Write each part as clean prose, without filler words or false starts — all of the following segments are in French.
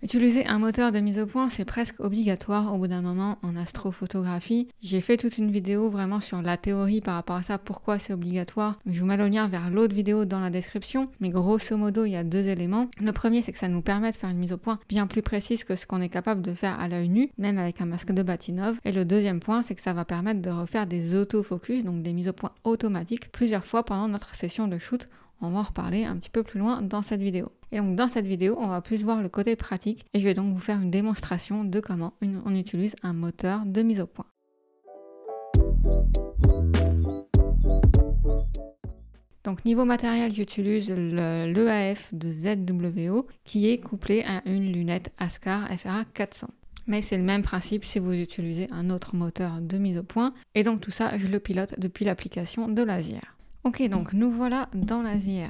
Utiliser un moteur de mise au point, c'est presque obligatoire au bout d'un moment en astrophotographie. J'ai fait toute une vidéo vraiment sur la théorie par rapport à ça, pourquoi c'est obligatoire. Je vous mets le lien vers l'autre vidéo dans la description, mais grosso modo, il y a deux éléments. Le premier, c'est que ça nous permet de faire une mise au point bien plus précise que ce qu'on est capable de faire à l'œil nu, même avec un masque de Bahtinov. Et le deuxième point, c'est que ça va permettre de refaire des autofocus, donc des mises au point automatiques, plusieurs fois pendant notre session de shoot. On va en reparler un petit peu plus loin dans cette vidéo. Et donc dans cette vidéo, on va plus voir le côté pratique et je vais donc vous faire une démonstration de comment on utilise un moteur de mise au point. Donc niveau matériel, j'utilise l'EAF de ZWO qui est couplé à une lunette Askar FRA 400. Mais c'est le même principe si vous utilisez un autre moteur de mise au point. Et donc tout ça, je le pilote depuis l'application de Lazier. Ok, donc nous voilà dans Lazier.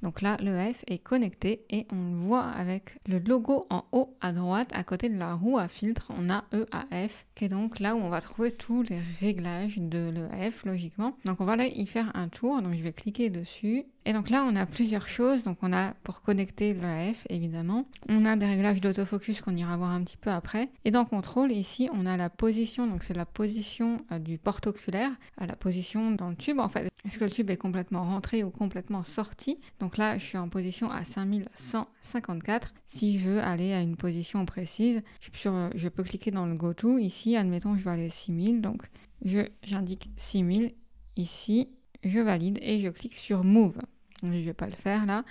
Donc là, l'EAF est connecté et on le voit avec le logo en haut à droite, à côté de la roue à filtre, on a EAF, qui est donc là où on va trouver tous les réglages de l'EAF, logiquement. Donc on va aller y faire un tour, donc je vais cliquer dessus. Et donc là, on a plusieurs choses. Donc on a pour connecter l'EAF, évidemment. On a des réglages d'autofocus qu'on ira voir un petit peu après. Et dans contrôle, ici, on a la position. Donc c'est la position du porte-oculaire, la position dans le tube, en fait. Est-ce que le tube est complètement rentré ou complètement sorti? Donc là, je suis en position à 5154. Si je veux aller à une position précise, je peux cliquer dans le Go To. Ici, admettons, je vais aller à 6000. Donc j'indique 6000 ici. Je valide et je clique sur Move. Je ne vais pas le faire là.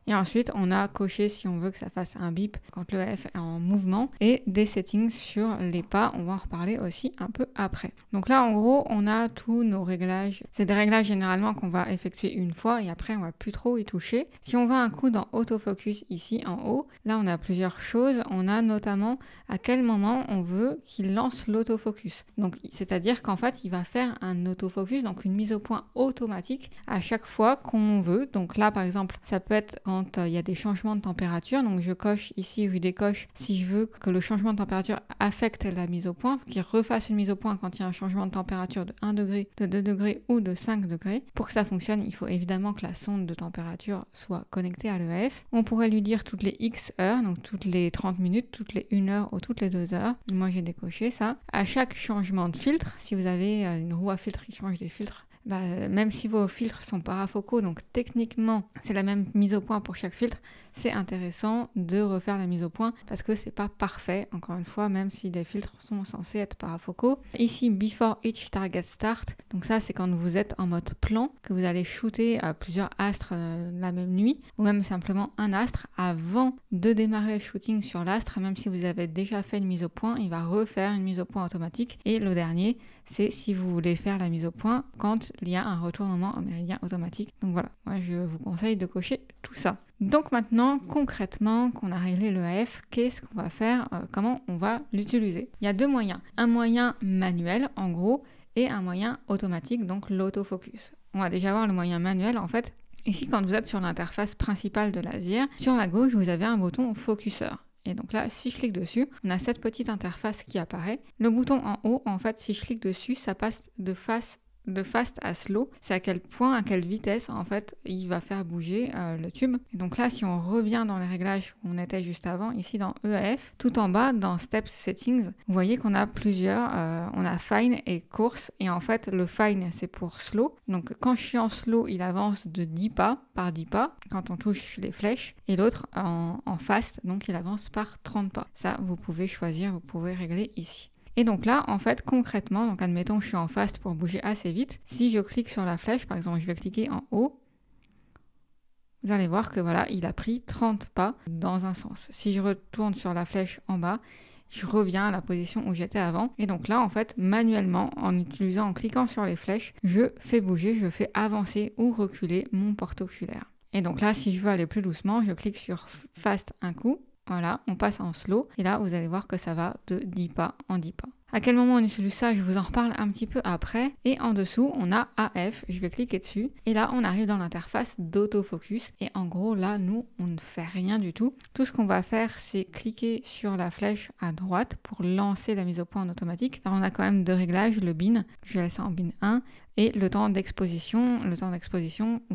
Et ensuite, on a coché si on veut que ça fasse un bip quand l'EAF est en mouvement et des settings sur les pas. On va en reparler aussi un peu après. Donc là, en gros, on a tous nos réglages. C'est des réglages généralement qu'on va effectuer une fois et après, on va plus trop y toucher. Si on va un coup dans Autofocus ici en haut, là, on a plusieurs choses. On a notamment à quel moment on veut qu'il lance l'autofocus. Donc, c'est-à-dire qu'en fait, il va faire un autofocus, donc une mise au point automatique à chaque fois qu'on veut. Donc là, par exemple, ça peut être quand il y a des changements de température, donc je coche ici, je décoche si je veux que le changement de température affecte la mise au point, qu'il refasse une mise au point quand il y a un changement de température de 1 degré, de 2 degrés ou de 5 degrés. Pour que ça fonctionne, il faut évidemment que la sonde de température soit connectée à l'EAF. On pourrait lui dire toutes les X heures, donc toutes les 30 minutes, toutes les 1 heure ou toutes les 2 heures. Moi j'ai décoché ça. À chaque changement de filtre, si vous avez une roue à filtre qui change des filtres, même si vos filtres sont parafocaux, donc techniquement c'est la même mise au point pour chaque filtre, c'est intéressant de refaire la mise au point parce que c'est pas parfait, encore une fois, même si les filtres sont censés être parafocaux. Ici, Before Each Target Start, donc ça c'est quand vous êtes en mode plan, que vous allez shooter plusieurs astres la même nuit, ou même simplement un astre avant de démarrer le shooting sur l'astre, même si vous avez déjà fait une mise au point, il va refaire une mise au point automatique. Et le dernier, c'est si vous voulez faire la mise au point quand il y a un retournement en méridien automatique. Donc voilà, moi je vous conseille de cocher tout ça. Donc maintenant, concrètement, qu'on a réglé l'EAF, qu'est-ce qu'on va faire, comment on va l'utiliser? Il y a deux moyens. Un moyen manuel, en gros, et un moyen automatique, donc l'autofocus. On va déjà voir le moyen manuel, en fait. Ici, quand vous êtes sur l'interface principale de Lazier, sur la gauche, vous avez un bouton focuseur. Et donc là, si je clique dessus, on a cette petite interface qui apparaît. Le bouton en haut, en fait, si je clique dessus, ça passe de fast à slow, c'est à quel point, à quelle vitesse en fait il va faire bouger le tube. Et donc là, si on revient dans les réglages où on était juste avant, ici dans EAF, tout en bas dans Steps Settings, vous voyez qu'on a plusieurs, on a Fine et Course, et en fait le Fine c'est pour slow, donc quand je suis en slow, il avance de 10 pas par 10 pas quand on touche les flèches, et l'autre en fast, donc il avance par 30 pas. Ça, vous pouvez choisir, vous pouvez régler ici. Et donc là, en fait, concrètement, donc admettons que je suis en fast pour bouger assez vite. Si je clique sur la flèche, par exemple, je vais cliquer en haut, vous allez voir que voilà, il a pris 30 pas dans un sens. Si je retourne sur la flèche en bas, je reviens à la position où j'étais avant. Et donc là, en fait, manuellement, en cliquant sur les flèches, je fais bouger, je fais avancer ou reculer mon porte-oculaire. Et donc là, si je veux aller plus doucement, je clique sur fast un coup. Voilà, on passe en slow et là vous allez voir que ça va de 10 pas en 10 pas. À quel moment on utilise ça, je vous en reparle un petit peu après. Et en dessous, on a AF, je vais cliquer dessus. Et là, on arrive dans l'interface d'autofocus. Et en gros, là, nous, on ne fait rien du tout. Tout ce qu'on va faire, c'est cliquer sur la flèche à droite pour lancer la mise au point en automatique. Alors, on a quand même deux réglages, le bin, je vais laisser en bin 1, et le temps d'exposition,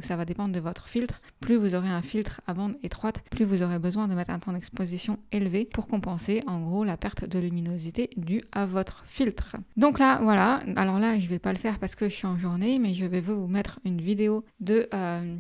ça va dépendre de votre filtre. Plus vous aurez un filtre à bande étroite, plus vous aurez besoin de mettre un temps d'exposition élevé pour compenser en gros la perte de luminosité due à votre filtre. Donc là, voilà, alors là je vais pas le faire parce que je suis en journée, mais je vais vous mettre une vidéo de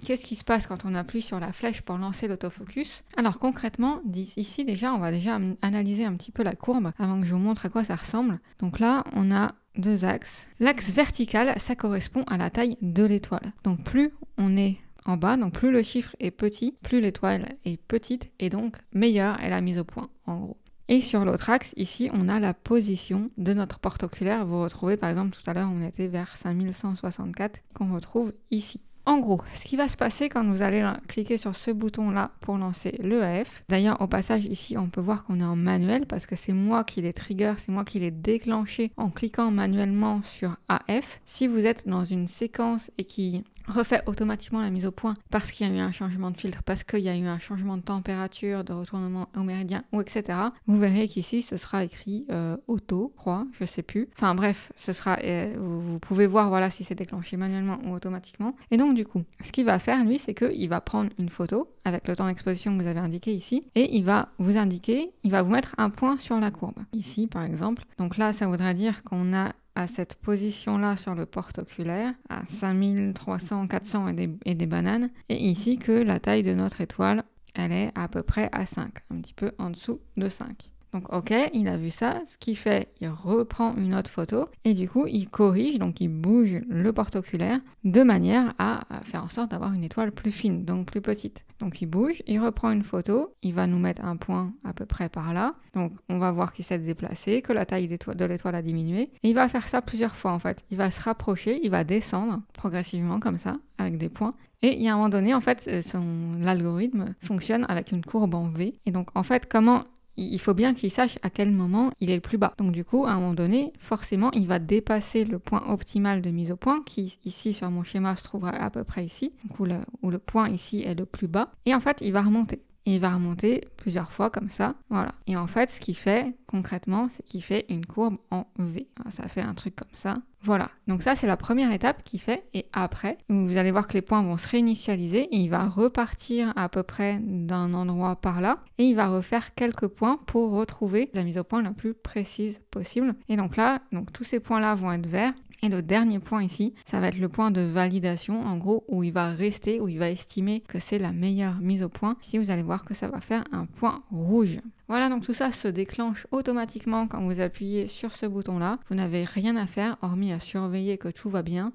qu'est-ce qui se passe quand on appuie sur la flèche pour lancer l'autofocus. Alors concrètement, ici déjà, on va déjà analyser un petit peu la courbe avant que je vous montre à quoi ça ressemble. Donc là, on a deux axes. L'axe vertical, ça correspond à la taille de l'étoile. Donc plus on est en bas, donc plus le chiffre est petit, plus l'étoile est petite et donc meilleure est la mise au point en gros. Et sur l'autre axe, ici, on a la position de notre porte oculaire. Vous retrouvez par exemple tout à l'heure, on était vers 5164 qu'on retrouve ici. En gros, ce qui va se passer quand vous allez cliquer sur ce bouton-là pour lancer l'EAF, d'ailleurs au passage ici on peut voir qu'on est en manuel parce que c'est moi qui l'ai trigger, c'est moi qui l'ai déclenché en cliquant manuellement sur AF. Si vous êtes dans une séquence et qui refait automatiquement la mise au point parce qu'il y a eu un changement de filtre, parce qu'il y a eu un changement de température, de retournement au méridien ou etc. Vous verrez qu'ici ce sera écrit auto, je sais plus. Enfin bref, ce sera, vous pouvez voir voilà si c'est déclenché manuellement ou automatiquement. Et donc du coup, ce qu'il va faire lui, c'est qu'il va prendre une photo avec le temps d'exposition que vous avez indiqué ici et il va vous indiquer, il va vous mettre un point sur la courbe. Ici par exemple. Donc là, ça voudrait dire qu'on a à cette position-là sur le porte oculaire, à 5300, 400 et des bananes, et ici que la taille de notre étoile, elle est à peu près à 5, un petit peu en dessous de 5. Donc ok, il a vu ça, ce qu'il fait, il reprend une autre photo et du coup il corrige, donc il bouge le porte oculaire de manière à faire en sorte d'avoir une étoile plus fine, donc plus petite. Donc il bouge, il reprend une photo, il va nous mettre un point à peu près par là, donc on va voir qu'il s'est déplacé, que la taille de l'étoile a diminué, et il va faire ça plusieurs fois en fait. Il va se rapprocher, il va descendre progressivement comme ça, avec des points. Et il y a un moment donné, en fait, l'algorithme fonctionne avec une courbe en V, et donc en fait il faut bien qu'il sache à quel moment il est le plus bas. Donc du coup, à un moment donné, forcément, il va dépasser le point optimal de mise au point, qui ici sur mon schéma se trouverait à peu près ici, donc où le point ici est le plus bas. Et en fait, il va remonter. Et il va remonter plusieurs fois comme ça, voilà. Et en fait, ce qu'il fait concrètement, c'est qu'il fait une courbe en V. Alors, ça fait un truc comme ça. Voilà, donc ça c'est la première étape qu'il fait et après, vous allez voir que les points vont se réinitialiser et il va repartir à peu près d'un endroit par là et il va refaire quelques points pour retrouver la mise au point la plus précise possible. Et donc là, tous ces points-là vont être verts et le dernier point ici, ça va être le point de validation en gros où il va rester, où il va estimer que c'est la meilleure mise au point. Ici, vous allez voir que ça va faire un point rouge. Voilà, donc tout ça se déclenche automatiquement quand vous appuyez sur ce bouton-là. Vous n'avez rien à faire, hormis à surveiller que tout va bien.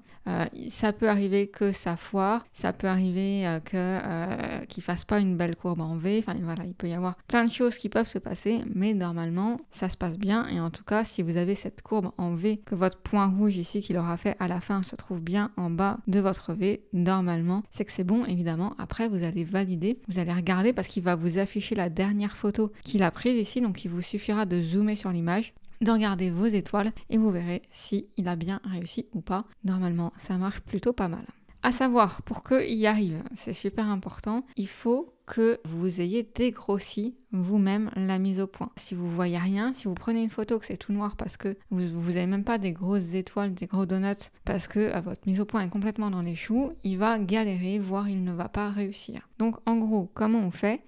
Ça peut arriver que ça foire, ça peut arriver qu'il ne fasse pas une belle courbe en V. Enfin voilà, il peut y avoir plein de choses qui peuvent se passer, mais normalement, ça se passe bien. Et en tout cas, si vous avez cette courbe en V, que votre point rouge ici qu'il aura fait à la fin se trouve bien en bas de votre V, normalement, c'est que c'est bon, évidemment. Après, vous allez valider, vous allez regarder parce qu'il va vous afficher la dernière photo qu'il a prise ici, donc il vous suffira de zoomer sur l'image, de regarder vos étoiles et vous verrez si il a bien réussi ou pas. Normalement, ça marche plutôt pas mal. À savoir, pour qu'il y arrive, c'est super important, il faut que vous ayez dégrossi vous-même la mise au point. Si vous voyez rien, si vous prenez une photo que c'est tout noir parce que vous n'avez même pas des grosses étoiles, des gros donuts, parce que votre mise au point est complètement dans les choux, il va galérer, voire il ne va pas réussir. Donc en gros, comment on fait ?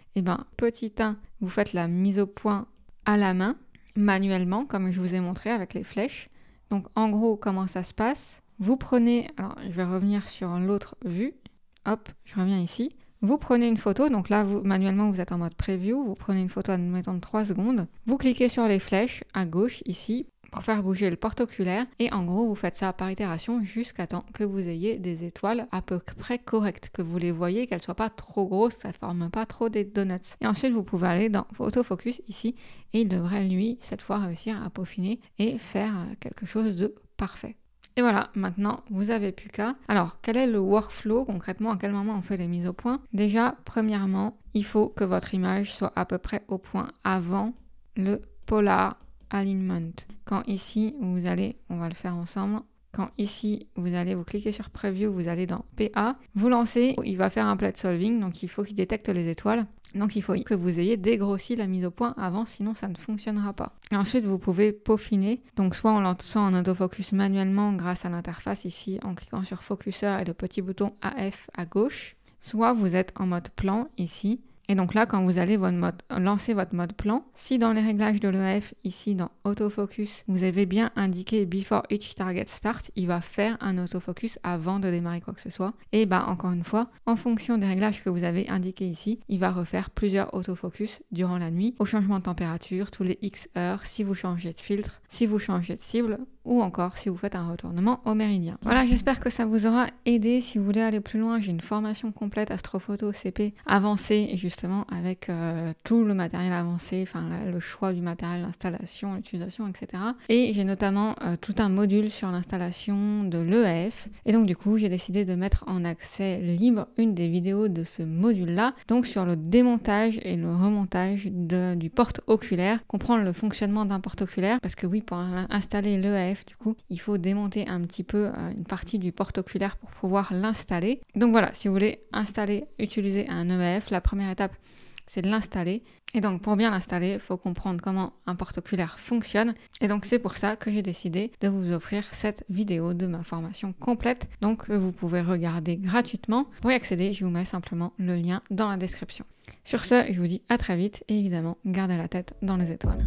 Petit 1, vous faites la mise au point à la main, manuellement, comme je vous ai montré avec les flèches. Donc en gros, comment ça se passe ? Vous prenez, alors je vais revenir sur l'autre vue, hop, je reviens ici. Vous prenez une photo, donc là, manuellement, vous êtes en mode preview, vous prenez une photo, admettons, de 3 secondes. Vous cliquez sur les flèches à gauche, ici, pour faire bouger le porte oculaire. Et en gros, vous faites ça par itération jusqu'à temps que vous ayez des étoiles à peu près correctes, que vous les voyez, qu'elles ne soient pas trop grosses, ça ne forme pas trop des donuts. Et ensuite, vous pouvez aller dans autofocus, ici, et il devrait, lui, cette fois, réussir à peaufiner et faire quelque chose de parfait. Et voilà, maintenant, vous avez plus qu'à. Alors, quel est le workflow concrètement? À quel moment on fait les mises au point? Déjà, premièrement, il faut que votre image soit à peu près au point avant le Polar Alignment. Quand ici, vous allez, on va le faire ensemble, quand ici vous allez vous cliquer sur Preview, vous allez dans PA, vous lancez, il va faire un plate solving, donc il faut qu'il détecte les étoiles. Donc il faut que vous ayez dégrossi la mise au point avant, sinon ça ne fonctionnera pas. Et ensuite vous pouvez peaufiner, donc soit en lançant en autofocus manuellement grâce à l'interface ici en cliquant sur Focuseur et le petit bouton AF à gauche, soit vous êtes en mode plan ici. Et donc là, quand vous allez lancer votre mode plan, si dans les réglages de l'EAF, ici dans Autofocus, vous avez bien indiqué Before each target start, il va faire un autofocus avant de démarrer quoi que ce soit. Et encore une fois, en fonction des réglages que vous avez indiqués ici, il va refaire plusieurs autofocus durant la nuit, au changement de température, tous les X heures, si vous changez de filtre, si vous changez de cible, ou encore si vous faites un retournement au méridien. Voilà, j'espère que ça vous aura aidé. Si vous voulez aller plus loin, j'ai une formation complète Astrophoto CP avancée, justement avec tout le matériel avancé, le choix du matériel, l'installation, l'utilisation, etc. Et j'ai notamment tout un module sur l'installation de l'EAF. Et donc du coup, j'ai décidé de mettre en accès libre une des vidéos de ce module-là, donc sur le démontage et le remontage du porte-oculaire, comprendre le fonctionnement d'un porte-oculaire, parce que oui, pour installer l'EAF, du coup, il faut démonter un petit peu une partie du porte-oculaire pour pouvoir l'installer. Donc voilà, si vous voulez utiliser un EAF, la première étape, c'est de l'installer. Et donc pour bien l'installer, il faut comprendre comment un porte-oculaire fonctionne. Et donc c'est pour ça que j'ai décidé de vous offrir cette vidéo de ma formation complète. Donc vous pouvez regarder gratuitement. Pour y accéder, je vous mets simplement le lien dans la description. Sur ce, je vous dis à très vite et évidemment, gardez la tête dans les étoiles.